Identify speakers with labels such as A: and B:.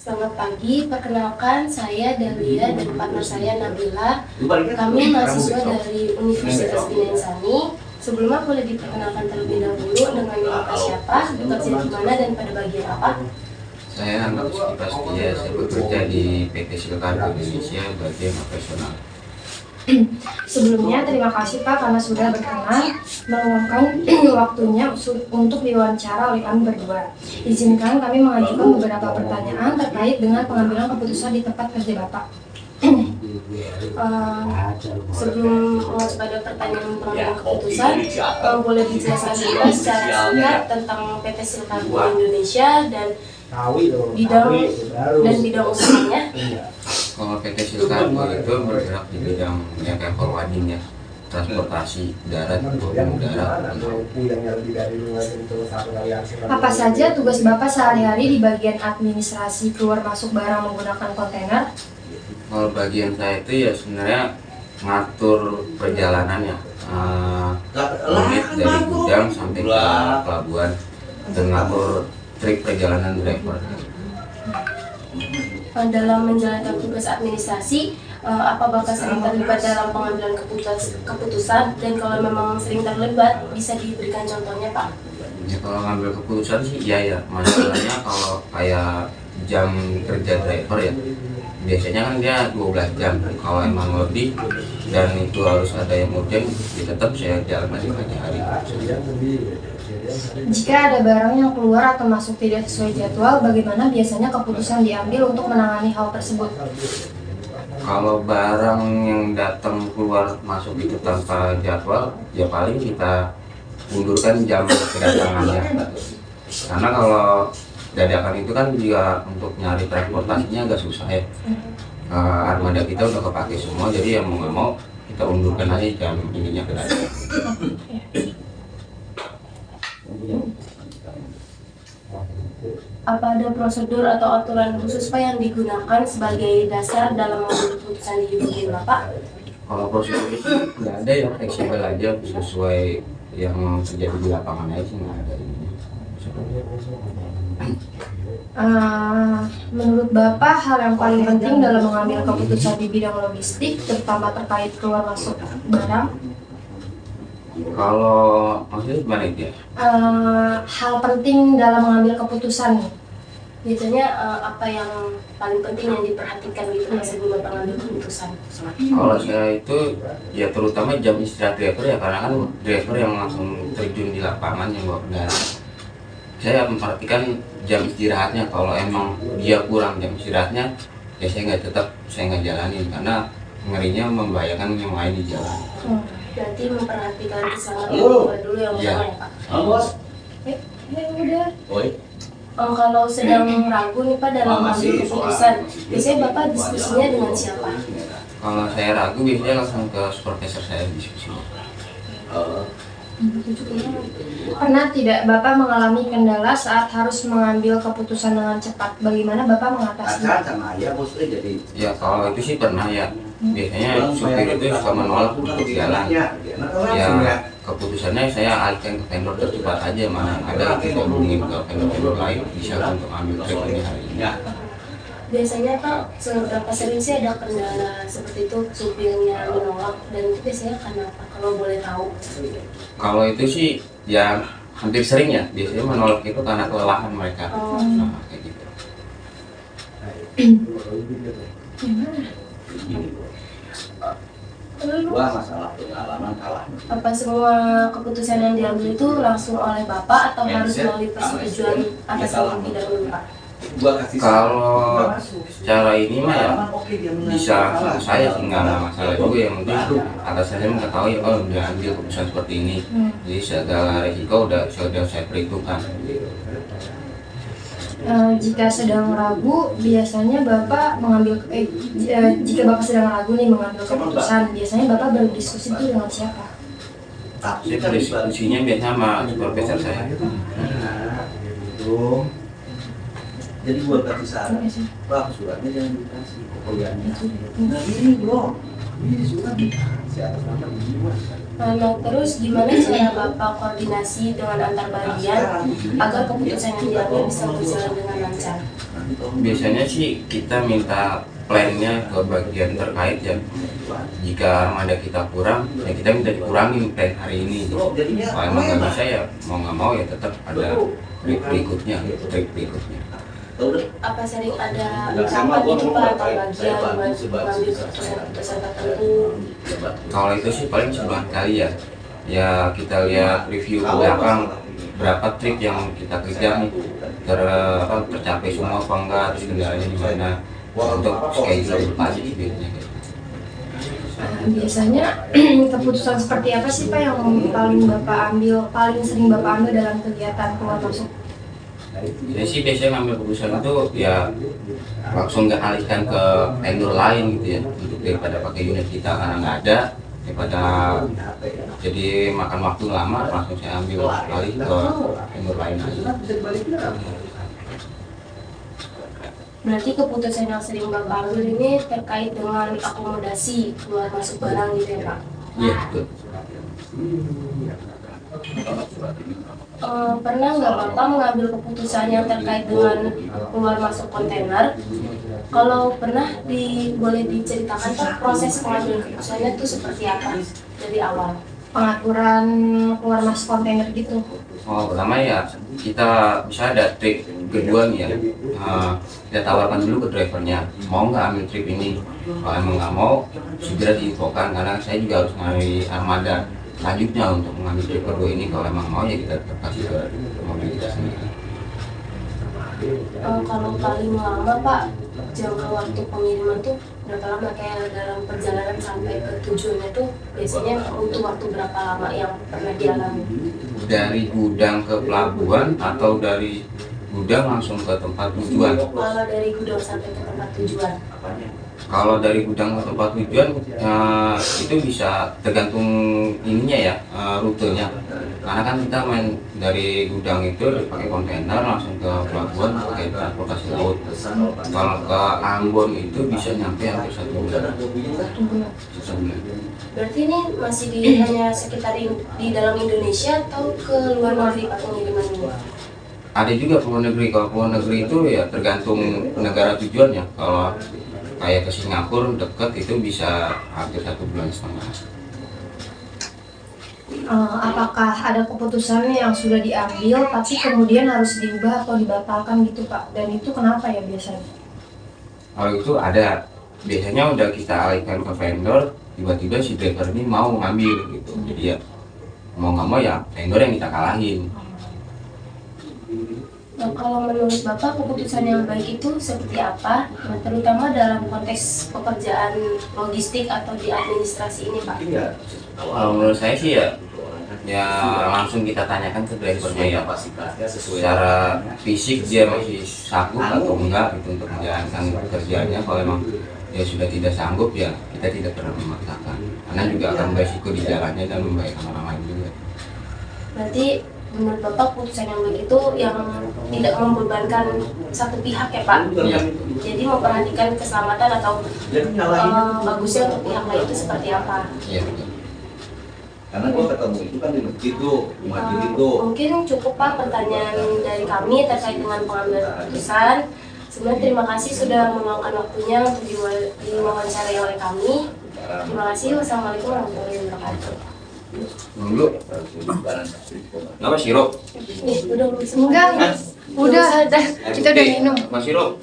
A: Selamat pagi, perkenalkan saya Dahlia dan partner saya Nabila. Kami mahasiswa dari Universitas Bina Insani. Sebelumnya boleh diperkenalkan terlebih dahulu dengan Bapak siapa, bekerja di mana dan pada bagian apa?
B: Saya Ahmad Setia, saya bekerja di PT Silkargo Indonesia bagian operasional.
C: Sebelumnya terima kasih Pak karena sudah berkenan meluangkan waktunya untuk diwawancara oleh kami berdua. Izinkan kami mengajukan beberapa pertanyaan terkait dengan pengambilan keputusan di tempat kerja Bapak.
A: Sebelum masuk pada pertanyaan pengambilan keputusan, boleh dijelaskan juga secara singkat tentang PT Silkargo Indonesia dan bidang usahanya.
B: Kalau PT Silkargo itu bergerak di bidang yang kayak forwarding ya, transportasi darat maupun udara.
C: Apa saja tugas Bapak sehari-hari di bagian administrasi keluar masuk barang menggunakan kontainer?
B: Kalau bagian saya itu ya sebenarnya ngatur perjalanannya, unit dari gudang sampai ke pelabuhan dan ngatur trik perjalanan driver.
A: Dalam menjalankan tugas administrasi, apa Bapak sering terlibat dalam pengambilan keputusan, dan kalau memang sering terlibat bisa diberikan contohnya Pak?
B: Ya kalau ngambil keputusan sih iya ya, masalahnya kalau kayak jam kerja driver ya, biasanya kan dia 12 jam, kalau emang lebih dan itu harus ada yang urgent, ya tetap saya jalan di pagi hari.
C: Jika ada barang yang keluar atau masuk tidak sesuai jadwal, bagaimana biasanya keputusan diambil untuk menangani hal tersebut?
B: Kalau barang yang datang keluar masuk itu tanpa jadwal, ya paling kita undurkan jam kedatangannya. Karena kalau dadakan itu kan juga untuk nyari transportasinya agak susah ya. Armada kita udah kepake semua, jadi ya mau nggak mau kita undurkan aja jam ininya kedatangan.
A: Apa ada prosedur atau aturan khusus Pak yang digunakan sebagai dasar dalam mengambil keputusan di bagian Bapak?
B: Kalau prosedur itu nggak ada ya, fleksibel aja sesuai yang terjadi di lapangan aja sih, nggak ada ini.
C: Menurut Bapak, hal yang paling penting dalam mengambil keputusan di bidang logistik, terutama terkait keluar masuk barang?
B: Kalau maksudnya gimana itu ya?
C: Hal penting dalam mengambil keputusan.
A: Biasanya apa yang paling penting yang diperhatikan gitu sebelum Bapak mengambil keputusan?
B: Kalau saya itu ya terutama jam istirahat driver ya, karena kan driver yang langsung terjun di lapangan yang bawa kendaraan. Saya memperhatikan jam istirahatnya. Kalau emang dia kurang jam istirahatnya, ya saya nggak jalanin karena ngerinya membahayakan yang lain di jalan.
A: Berarti memperhatikan keselamatan dulu yang utama ya Pak?
C: Udah.
A: Kalau sedang ragu nih Pak dalam mengambil keputusan, biasanya Bapak diskusinya dengan siapa?
B: Kalau saya ragu biasanya langsung ke supervisor saya diskusi.
C: Pernah tidak Bapak mengalami kendala saat harus mengambil keputusan dengan cepat? Bagaimana Bapak mengatasinya?
B: Ya kalau itu sih pernah ya. Biasanya supir itu suka menolak untuk jalan. Ya keputusannya saya alihkan ke vendor tercepat aja, mana ada kita hubungin ke vendor lain bisa untuk ambil trip ini hari ini.
A: Biasanya Pak, seberapa sering sih ada kendala seperti itu supirnya menolak, dan itu biasanya karena apa? Kalau boleh tahu?
B: Kalau itu sih ya hampir sering ya, biasanya menolak itu karena kelelahan mereka. Nah, kayak gitu.
D: Masalah pengalaman kalah.
A: Apa semua keputusan yang diambil itu langsung oleh Bapak atau harus melalui persetujuan atasan lebih dahulu Pak?
B: Kalau secara ini mah ya bisa saya sih nggak ada masalah juga, yang penting atasannya mengetahui oh udah ambil keputusan seperti ini, jadi segala resiko sudah saya perhitungkan.
C: Jika sedang ragu, biasanya Bapak jika Bapak sedang ragu nih mengambil keputusan, biasanya Bapak berdiskusi itu dengan siapa?
B: Saya berdiskusinya biasanya sama supervisor saya.
D: Jadi buat kasih saran, Pak suratnya jangan dikasih, pokoknya. Nah ini bro, ini surat si atas nama ini mas.
A: Nah, terus gimana cara Bapak koordinasi dengan antar bagian agar keputusan yang diambil bisa berjalan dengan lancar?
B: Biasanya sih kita minta plannya ke bagian terkait ya. Jika armada kita kurang, ya kita minta dikurangin plan hari ini. Kalau emang nggak bisa ya mau nggak mau ya tetap ada trip berikutnya.
A: Apa sering ada rapat gitu Pak antar bagian mengambil keputusan tertentu?
B: Kalau itu sih paling sebulan kali ya. Ya kita lihat review ke belakang berapa trip yang kita kejar nih, tercapai semua apa enggak, terus kendalanya di mana, untuk schedule depan sih biasanya.
C: Biasanya keputusan seperti apa sih Pak yang paling sering Bapak ambil dalam kegiatan keluar masuk?
B: Jadi sih biasanya ngambil keputusan itu ya langsung nggak alihkan ke vendor lain gitu ya, untuk daripada pakai unit kita karena nggak ada, daripada jadi makan waktu lama, langsung saya ambil alih ke vendor lain aja.
A: Berarti keputusan yang sering Bapak ambil ini terkait dengan akomodasi keluar masuk barang gitu ya Pak?
B: Iya betul.
A: Pernah nggak Bapak mengambil keputusan yang terkait dengan keluar masuk kontainer? Kalau pernah, boleh diceritakan Pak proses pengambilan keputusannya itu seperti apa dari awal?
C: Pengaturan keluar masuk kontainer gitu.
B: Oh, pertama ya kita bisa ada trip kedua nih ya. Kita tawarkan dulu ke drivernya, mau nggak ambil trip ini. Kalau emang nggak mau, segera diinfokan karena saya juga harus nyari armada selanjutnya untuk mengambil trip kedua ini. Kalau emang mau ya kita tetap kasih ke mobil kita sendiri.
A: Kalau paling lama Pak, jangka waktu pengiriman tuh berapa lama, kayak dalam perjalanan sampai ke tujuannya tuh biasanya butuh waktu berapa lama yang pernah dialami?
B: Dari gudang ke pelabuhan atau dari gudang langsung ke tempat tujuan?
A: Kalau dari gudang sampai ke tempat tujuan?
B: Kalau dari gudang ke tempat tujuan itu bisa tergantung ininya ya, rutenya. Karena kan kita main dari gudang itu pakai kontainer langsung ke pelabuhan pakai transportasi laut. Kalau ke Ambon itu bisa nyampe hampir 1 bulan.
A: Berarti ini masih hanya sekitar di dalam Indonesia atau ke luar negeri Pak pengiriman ini?
B: Ada juga ke luar negeri. Kalau ke luar negeri itu ya tergantung negara tujuannya. Kalau kayak ke Singapura dekat itu bisa hampir 1,5 bulan.
C: Apakah ada keputusan yang sudah diambil tapi kemudian harus diubah atau dibatalkan gitu Pak? Dan itu kenapa ya biasanya?
B: Kalau itu ada, biasanya udah kita alihkan ke vendor, tiba-tiba si driver ini mau ngambil gitu. Jadi ya mau nggak mau ya vendor yang kita kalahin.
A: Nah, kalau menurut Bapak keputusan yang baik itu seperti apa? Nah, terutama dalam konteks pekerjaan logistik atau di administrasi ini Pak?
B: Kalau menurut saya sih ya langsung kita tanyakan ke drivernya ya, secara fisik dia masih sanggup atau enggak gitu untuk menjalankan pekerjaannya. Kalau memang dia sudah tidak sanggup ya kita tidak pernah memaksakan, karena juga akan berisiko di jalannya dan membahayakan orang lain juga.
A: Berarti menurut Bapak keputusan yang baik itu yang tidak membebankan satu pihak ya Pak?
B: Iya.
A: Jadi memperhatikan keselamatan atau bagusnya untuk pihak lain itu seperti apa?
B: Iya betul.
D: Karena gua ketemu itu kan di masjid tuh, di masjid itu.
A: Mungkin cukup Pak pertanyaan dari kami terkait dengan pengambilan keputusan. Sebenarnya terima kasih sudah meluangkan waktunya untuk diwawancarai oleh kami. Terima kasih. Wassalamualaikum warahmatullahi wabarakatuh.
B: Dulu apa sirup?
A: Udah belum semua?
C: Enggak, udah, kita udah minum.
B: Mas sirup.